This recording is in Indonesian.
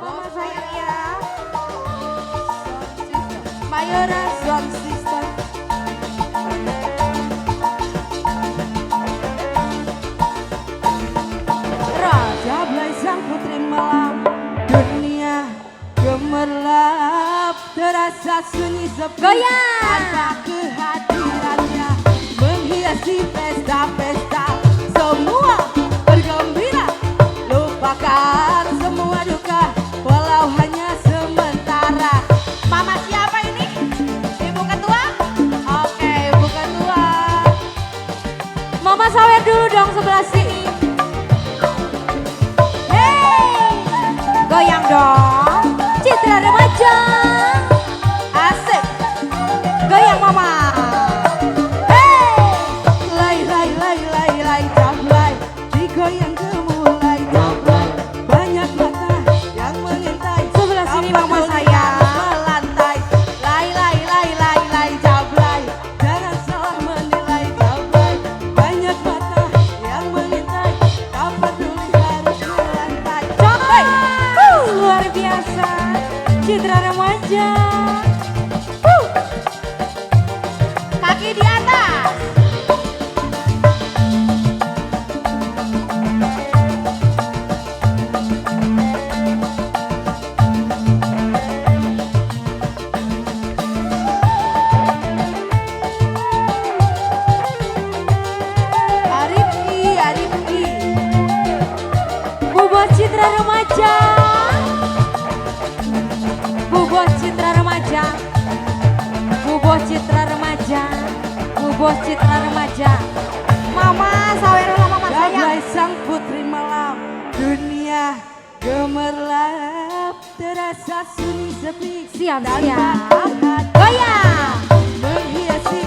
Mama sayang ya. Mayora Sound System. Raja Blay sang putri malam, dunia gemerlap, terasa sunyi sepi. Goyang. Tanpa kehadirannya menghiasi pesta-pesta, semua bergembira, lupakan semua duka, walau hanya sementara. Mama siapa ini? Ibu ketua? Oke, ibu ketua. Mama sawer dulu dong sebelah sini. Hey, Goyang dong. Citra remaja. asik. Goyang mama. Hey, lay jablay, digoyang gemulai jablay, banyak mata yang mengintai. Sebelah sini Tampak mama dunia sayang. melantai. Lay jablay, jangan salah menilai jablay, banyak mata yang mengintai. Tak peduli harus melantai. Coba. Luar biasa. Citra remaja. Kaki di atas. Arifki. Bubot Citra remaja. Bubot Citra remaja. Bubot Citra remaja. Bubot Citra remaja. Mama sawer sama mama sayang. Jablay sang putri malam, dunia gemerlap, terasa sunyi sepi. Siap, Tanpa siap. kehadiran Goyang. menghiasi